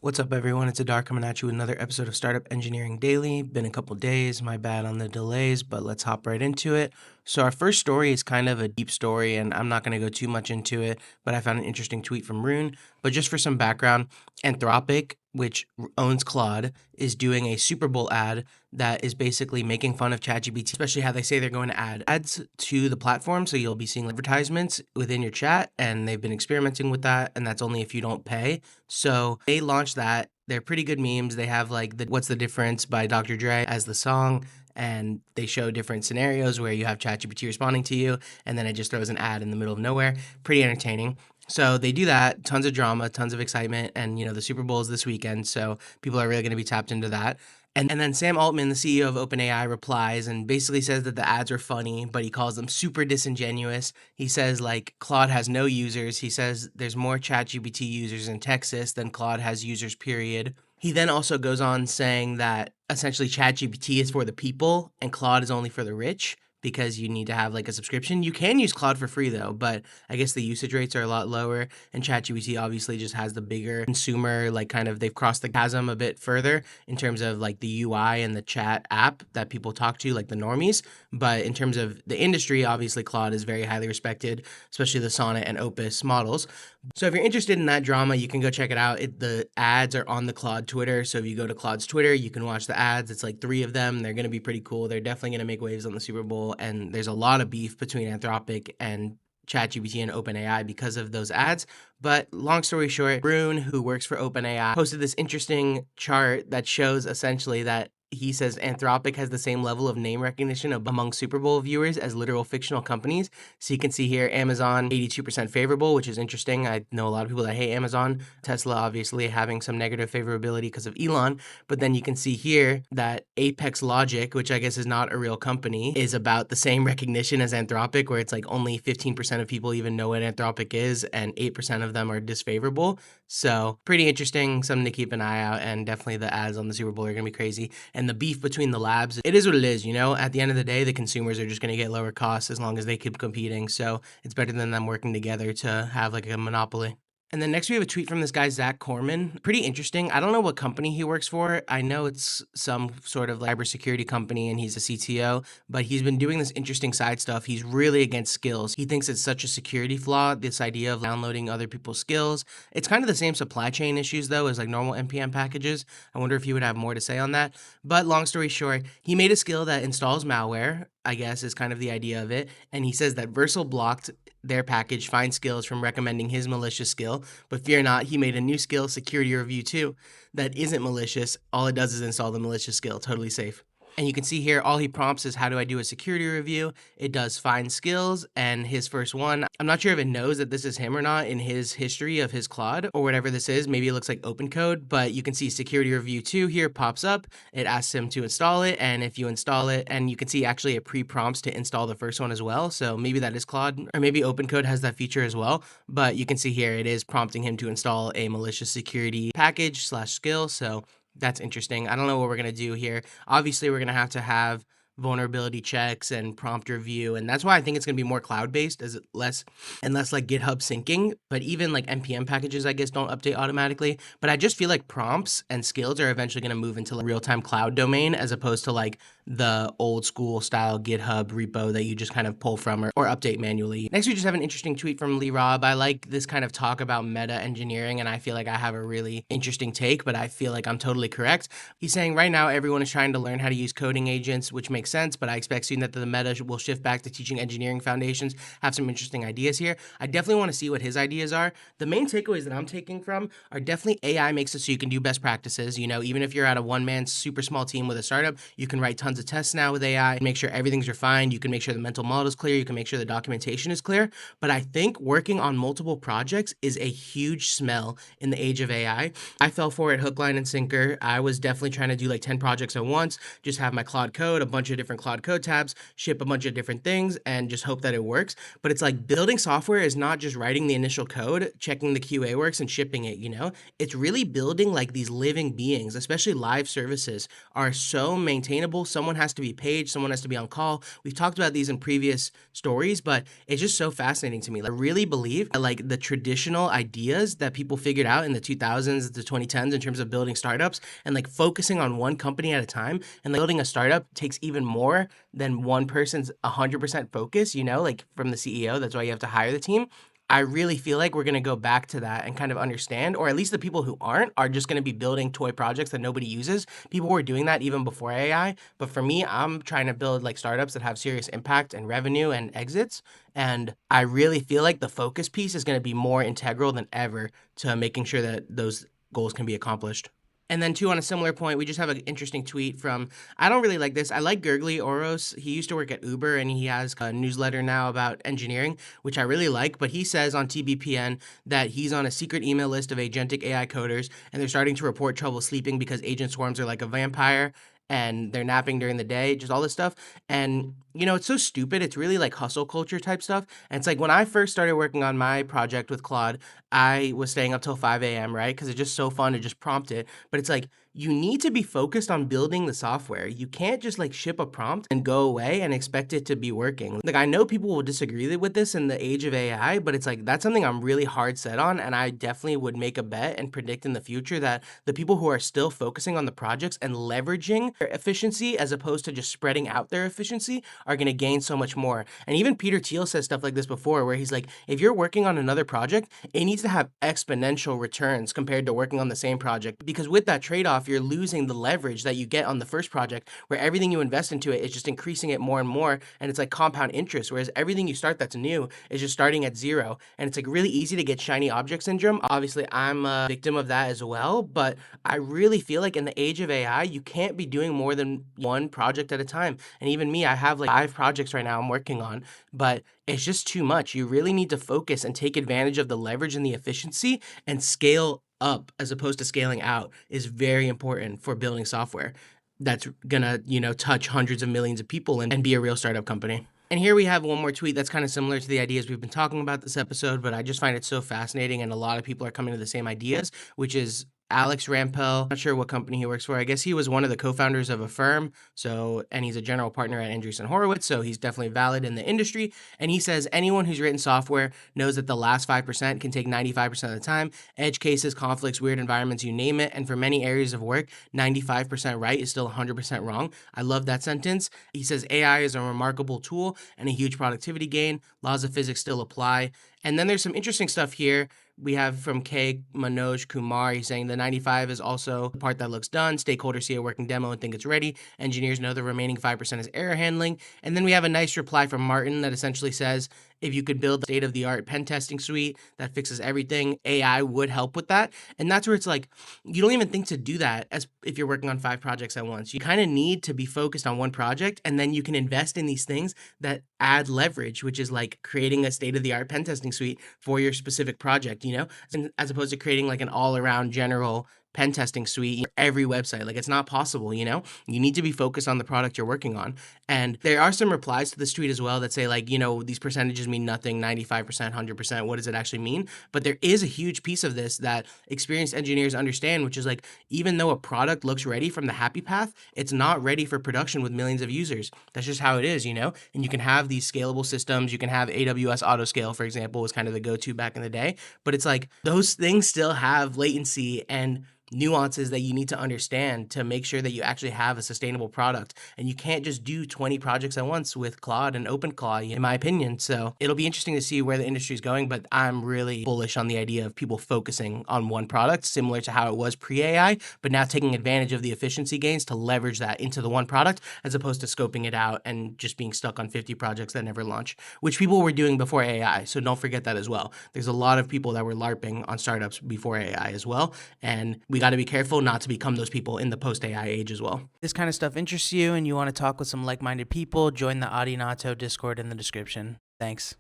What's up, everyone? It's Adar coming at you with another episode of Startup Engineering Daily. Been a couple days, my bad on the delays, but let's hop right into it. So, our first story is kind of a deep story, and I'm not going to go too much into it, but I found an interesting tweet from Rune. But just for some background, Anthropic, which owns Claude, is doing a Super Bowl ad that is basically making fun of ChatGPT, especially how they say they're going to add ads to the platform. So, you'll be seeing advertisements within your chat, and they've been experimenting with that, and that's only if you don't pay. So they launched that. They're pretty good memes. They have like the What's the Difference by Dr. Dre as the song, and they show different scenarios where you have ChatGPT responding to you, and then it just throws an ad in the middle of nowhere. Pretty entertaining. So they do that, tons of drama, tons of excitement, and the Super Bowl is this weekend, so people are really going to be tapped into that. And then Sam Altman, the CEO of OpenAI, replies and basically says that the ads are funny, but he calls them super disingenuous. He says, like, Claude has no users. He says there's more ChatGPT users in Texas than Claude has users, period. He then also goes on saying that essentially ChatGPT is for the people and Claude is only for the rich because you need to have like a subscription. You can use Claude for free though, but I guess the usage rates are a lot lower, and ChatGPT obviously just has the bigger consumer, like kind of they've crossed the chasm a bit further in terms of like the UI and the chat app that people talk to, like the normies. But in terms of the industry, obviously Claude is very highly respected, especially the Sonnet and Opus models. So if you're interested in that drama, you can go check it out. The ads are on the Claude Twitter. So if you go to Claude's Twitter, you can watch the ads. It's like 3 of them. They're going to be pretty cool. They're definitely going to make waves on the Super Bowl. And there's a lot of beef between Anthropic and ChatGPT and OpenAI because of those ads. But long story short, Rune, who works for OpenAI, posted this interesting chart that shows essentially that he says Anthropic has the same level of name recognition among Super Bowl viewers as literal fictional companies. So you can see here Amazon 82% favorable, which is interesting. I know a lot of people that hate Amazon. Tesla obviously having some negative favorability because of Elon. But then you can see here that Apex Logic, which I guess is not a real company, is about the same recognition as Anthropic, where it's like only 15% of people even know what Anthropic is and 8% of them are disfavorable. So pretty interesting, something to keep an eye out, and definitely the ads on the Super Bowl are going to be crazy. And the beef between the labs, it is what it is, At the end of the day, the consumers are just going to get lower costs as long as they keep competing. So it's better than them working together to have like a monopoly. And then next we have a tweet from this guy, Zach Corman. Pretty interesting. I don't know what company he works for. I know it's some sort of like cybersecurity company and he's a CTO, but he's been doing this interesting side stuff. He's really against skills. He thinks it's such a security flaw, this idea of downloading other people's skills. It's kind of the same supply chain issues though as like normal NPM packages. I wonder if he would have more to say on that. But long story short, he made a skill that installs malware, I guess is kind of the idea of it. And he says that Vercel blocked their package Find Skills from recommending his malicious skill. But fear not, he made a new skill, Security Review 2, that isn't malicious. All it does is install the malicious skill, totally safe. And you can see here, all he prompts is how do I do a security review? It does Find Skills, and his first one, I'm not sure if it knows that this is him or not in his history of his Claude or whatever this is. Maybe it looks like open code, but you can see Security Review 2 here pops up. It asks him to install it, and if you install it, and you can see actually it pre-prompts to install the first one as well. So maybe that is Claude, or maybe open code has that feature as well. But you can see here, it is prompting him to install a malicious security package / skill. So that's interesting. I don't know what we're going to do here. Obviously, we're going to have vulnerability checks and prompt review, and that's why I think it's going to be more cloud-based, as it less like GitHub syncing. But even like NPM packages, I guess, don't update automatically. But I just feel like prompts and skills are eventually going to move into like real-time cloud domain as opposed to like the old school style GitHub repo that you just kind of pull from or update manually. Next, we just have an interesting tweet from Lee Robb. I like this kind of talk about meta engineering, and I feel like I have a really interesting take, but I feel like I'm totally correct. He's saying right now everyone is trying to learn how to use coding agents, which makes sense, but I expect soon that the meta will shift back to teaching engineering foundations. Have some interesting ideas here. I definitely want to see what his ideas are. The main takeaways that I'm taking from are definitely AI makes it so you can do best practices. Even if you're at a one-man super small team with a startup, you can write tons of tests now with AI, make sure everything's refined. You can make sure the mental model is clear. You can make sure the documentation is clear. But I think working on multiple projects is a huge smell in the age of AI. I fell for it hook, line, and sinker. I was definitely trying to do like 10 projects at once, just have my Claude code, a bunch of different Claude code tabs, ship a bunch of different things, and just hope that it works. But it's like building software is not just writing the initial code, checking the QA works, and shipping it, you know? It's really building like these living beings, especially live services are so maintainable. Someone has to be paid, someone has to be on call. We've talked about these in previous stories, but it's just so fascinating to me. Like, I really believe that like the traditional ideas that people figured out in the 2000s to 2010s in terms of building startups and like focusing on one company at a time and like, building a startup takes even more than one person's 100% focus, you know, like from the CEO. That's why you have to hire the team. I really feel like we're going to go back to that and kind of understand, or at least the people who aren't are just going to be building toy projects that nobody uses. People were doing that even before AI. But for me, I'm trying to build like startups that have serious impact and revenue and exits. And I really feel like the focus piece is going to be more integral than ever to making sure that those goals can be accomplished. And then too, on a similar point, we just have an interesting tweet from, I don't really like this. I like Gergely Oros. He used to work at Uber and he has a newsletter now about engineering, which I really like. But he says on TBPN that he's on a secret email list of agentic AI coders and they're starting to report trouble sleeping because agent swarms are like a vampire and they're napping during the day, just all this stuff. And, you know, it's so stupid. It's really like hustle culture type stuff. And it's like when I first started working on my project with Claude, I was staying up till 5 a.m., right? Because it's just so fun to just prompt it. But it's like, you need to be focused on building the software. You can't just like ship a prompt and go away and expect it to be working. Like, I know people will disagree with this in the age of AI, but it's like, that's something I'm really hard set on. And I definitely would make a bet and predict in the future that the people who are still focusing on the projects and leveraging their efficiency as opposed to just spreading out their efficiency are going to gain so much more. And even Peter Thiel says stuff like this before, where he's like, if you're working on another project, it needs to have exponential returns compared to working on the same project. Because with that trade-off, you're losing the leverage that you get on the first project, where everything you invest into it is just increasing it more and more. And it's like compound interest. Whereas everything you start that's new is just starting at zero. And it's like really easy to get shiny object syndrome. Obviously, I'm a victim of that as well. But I really feel like in the age of AI, you can't be doing more than one project at a time. And even me, I have like 5 projects right now I'm working on, but it's just too much. You really need to focus and take advantage of the leverage and the efficiency and scale up as opposed to scaling out is very important for building software that's gonna, you know, touch hundreds of millions of people and be a real startup company. And here we have one more tweet that's kind of similar to the ideas we've been talking about this episode, but I just find it so fascinating and a lot of people are coming to the same ideas, which is Alex Rampell. Not sure what company he works for. I guess he was one of the co-founders of Affirm. So, and he's a general partner at Andreessen Horowitz. So he's definitely valid in the industry. And he says anyone who's written software knows that the last 5% can take 95% of the time. Edge cases, conflicts, weird environments, you name it. And for many areas of work, 95% right is still 100% wrong. I love that sentence. He says AI is a remarkable tool and a huge productivity gain. Laws of physics still apply. And then there's some interesting stuff here. We have from K. Manoj Kumar. He's saying the 95 is also the part that looks done. Stakeholders see a working demo and think it's ready. Engineers know the remaining 5% is error handling. And then we have a nice reply from Martin that essentially says, if you could build a state-of-the-art pen testing suite that fixes everything, AI would help with that. And that's where it's like, you don't even think to do that as if you're working on 5 projects at once. You kind of need to be focused on one project, and then you can invest in these things that add leverage, which is like creating a state-of-the-art pen testing suite for your specific project, you know, as opposed to creating like an all-around general pen testing suite for every website. Like, it's not possible, you know? You need to be focused on the product you're working on. And there are some replies to this tweet as well that say like, you know, these percentages mean nothing, 95%, 100%. What does it actually mean? But there is a huge piece of this that experienced engineers understand, which is like, even though a product looks ready from the happy path, it's not ready for production with millions of users. That's just how it is, you know? And you can have these scalable systems. You can have AWS Autoscale, for example, was kind of the go-to back in the day. But it's like, those things still have latency and nuances that you need to understand to make sure that you actually have a sustainable product. And you can't just do 20 projects at once with Claude and OpenClaw, in my opinion. So it'll be interesting to see where the industry is going, but I'm really bullish on the idea of people focusing on one product, similar to how it was pre-AI, but now taking advantage of the efficiency gains to leverage that into the one product, as opposed to scoping it out and just being stuck on 50 projects that never launch, which people were doing before AI. So don't forget that as well. There's a lot of people that were LARPing on startups before AI as well. And we got to be careful not to become those people in the post-AI age as well. This kind of stuff interests you and you want to talk with some like-minded people, join the Audinato Discord in the description. Thanks.